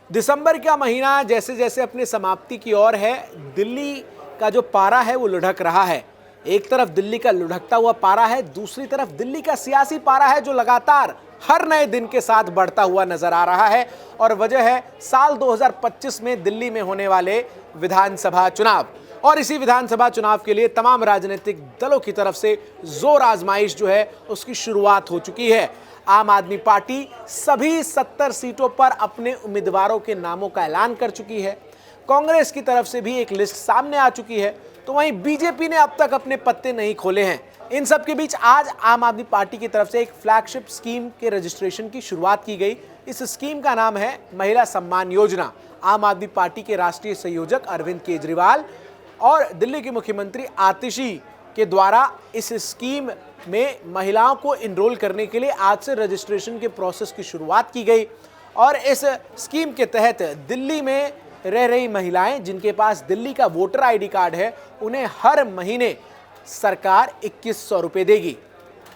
दिसंबर का महीना जैसे जैसे अपने समाप्ति की ओर है, दिल्ली का जो पारा है वो लुढ़क रहा है। एक तरफ दिल्ली का लुढ़कता हुआ पारा है, दूसरी तरफ दिल्ली का सियासी पारा है जो लगातार हर नए दिन के साथ बढ़ता हुआ नजर आ रहा है। और वजह है साल 2025 में दिल्ली में होने वाले विधानसभा चुनाव। और इसी विधानसभा चुनाव के लिए तमाम राजनीतिक दलों की तरफ से जोर आजमाइश जो है उसकी शुरुआत हो चुकी है। आम आदमी पार्टी सभी 70 सीटों पर अपने उम्मीदवारों के नामों का ऐलान कर चुकी है। कांग्रेस की तरफ से भी एक लिस्ट सामने आ चुकी है, तो वहीं बीजेपी ने अब तक अपने पत्ते नहीं खोले हैं। इन सब के बीच आज आम आदमी पार्टी की तरफ से एक फ्लैगशिप स्कीम के रजिस्ट्रेशन की शुरुआत की गई। इस स्कीम का नाम है महिला सम्मान योजना। आम आदमी पार्टी के राष्ट्रीय संयोजक अरविंद केजरीवाल और दिल्ली के मुख्यमंत्री आतिशी के द्वारा इस स्कीम में महिलाओं को इनरोल करने के लिए आज से रजिस्ट्रेशन के प्रोसेस की शुरुआत की गई। और इस स्कीम के तहत दिल्ली में रह रही महिलाएं जिनके पास दिल्ली का वोटर आईडी कार्ड है, उन्हें हर महीने सरकार 2100 रुपए देगी।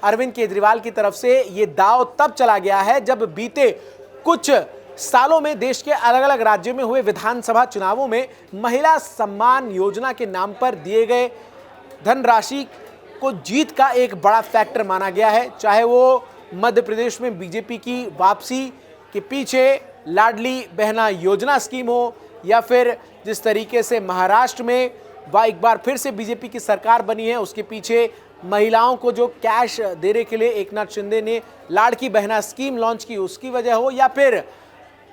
अरविंद केजरीवाल की तरफ से ये दांव तब चला गया है जब बीते कुछ सालों में देश के अलग अलग राज्यों में हुए विधानसभा चुनावों में महिला सम्मान योजना के नाम पर दिए गए धनराशि को जीत का एक बड़ा फैक्टर माना गया है। चाहे वो मध्य प्रदेश में बीजेपी की वापसी के पीछे लाडली बहना योजना स्कीम हो, या फिर जिस तरीके से महाराष्ट्र में एक बार फिर से बीजेपी की सरकार बनी है, उसके पीछे महिलाओं को जो कैश देने के लिए एकनाथ शिंदे ने लाड़की बहना स्कीम लॉन्च की उसकी वजह हो, या फिर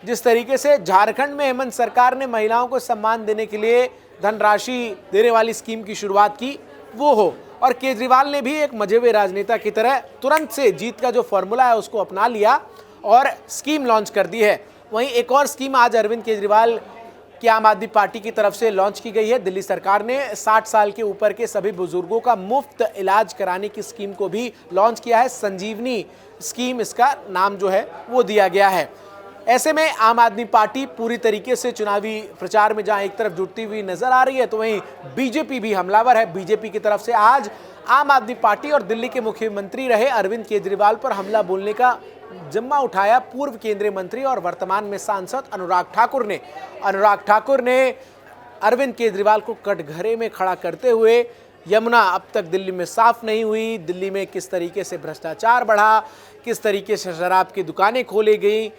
जिस तरीके से झारखंड में हेमंत सरकार ने महिलाओं को सम्मान देने के लिए धनराशि देने वाली स्कीम की शुरुआत की वो हो। और केजरीवाल ने भी एक मजेदार राजनेता की तरह तुरंत से जीत का जो फॉर्मूला है उसको अपना लिया और स्कीम लॉन्च कर दी है। वहीं एक और स्कीम आज अरविंद केजरीवाल की आम आदमी पार्टी की तरफ से लॉन्च की गई है। दिल्ली सरकार ने 60 साल के ऊपर के सभी बुजुर्गों का मुफ्त इलाज कराने की स्कीम को भी लॉन्च किया है। संजीवनी स्कीम इसका नाम जो है वो दिया गया है। ऐसे में आम आदमी पार्टी पूरी तरीके से चुनावी प्रचार में जहां एक तरफ जुटती हुई नजर आ रही है, तो वहीं बीजेपी भी हमलावर है। बीजेपी की तरफ से आज आम आदमी पार्टी और दिल्ली के मुख्यमंत्री रहे अरविंद केजरीवाल पर हमला बोलने का जिम्मा उठाया पूर्व केंद्रीय मंत्री और वर्तमान में सांसद अनुराग ठाकुर ने। अनुराग ठाकुर ने अरविंद केजरीवाल को कटघरे में खड़ा करते हुए यमुना अब तक दिल्ली में साफ नहीं हुई, दिल्ली में किस तरीके से भ्रष्टाचार बढ़ा, किस तरीके से शराब की दुकानें खोली गई,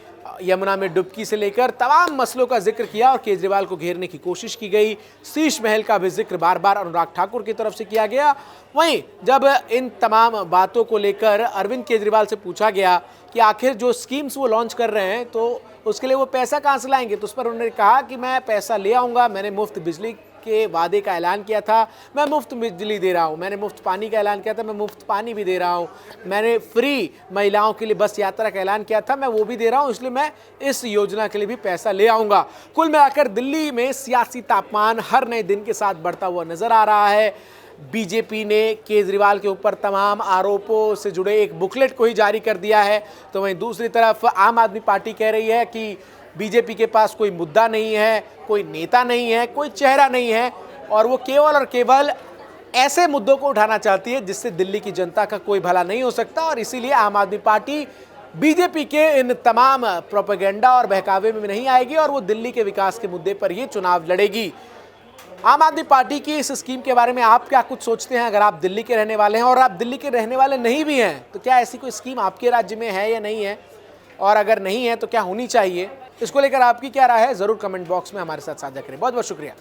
यमुना में डुबकी से लेकर तमाम मसलों का जिक्र किया और केजरीवाल को घेरने की कोशिश की गई। शीश महल का भी जिक्र बार बार अनुराग ठाकुर की तरफ से किया गया। वहीं जब इन तमाम बातों को लेकर अरविंद केजरीवाल से पूछा गया कि आखिर जो स्कीम्स वो लॉन्च कर रहे हैं तो उसके लिए वो पैसा कहाँ से लाएंगे, तो उस पर उन्होंने कहा कि मैं पैसा ले आऊँगा, मैंने मुफ्त बिजली के वादे का ऐलान किया था, मैं मुफ्त बिजली दे रहा हूँ, मैंने मुफ्त पानी का ऐलान किया था, मैं मुफ्त पानी भी दे रहा हूँ, मैंने फ्री महिलाओं के लिए बस यात्रा का ऐलान किया था, मैं वो भी दे रहा हूँ, इसलिए मैं इस योजना के लिए भी पैसा ले आऊँगा। कुल मिलाकर दिल्ली में सियासी तापमान हर नए दिन के साथ बढ़ता हुआ नजर आ रहा है। बीजेपी ने केजरीवाल के ऊपर तमाम आरोपों से जुड़े एक बुकलेट को ही जारी कर दिया है, तो वहीं दूसरी तरफ आम आदमी पार्टी कह रही है कि बीजेपी के पास कोई मुद्दा नहीं है, कोई नेता नहीं है, कोई चेहरा नहीं है, और वो केवल और केवल ऐसे मुद्दों को उठाना चाहती है जिससे दिल्ली की जनता का कोई भला नहीं हो सकता। और इसीलिए आम आदमी पार्टी बीजेपी के इन तमाम प्रोपेगेंडा और बहकावे में नहीं आएगी और वो दिल्ली के विकास के मुद्दे पर ही चुनाव लड़ेगी। आम आदमी पार्टी की इस स्कीम के बारे में आप क्या कुछ सोचते हैं? अगर आप दिल्ली के रहने वाले हैं और आप दिल्ली के रहने वाले नहीं भी हैं, तो क्या ऐसी कोई स्कीम आपके राज्य में है या नहीं है, और अगर नहीं है तो क्या होनी चाहिए? इसको लेकर आपकी क्या राय है, जरूर कमेंट बॉक्स में हमारे साथ साझा करें। बहुत बहुत शुक्रिया।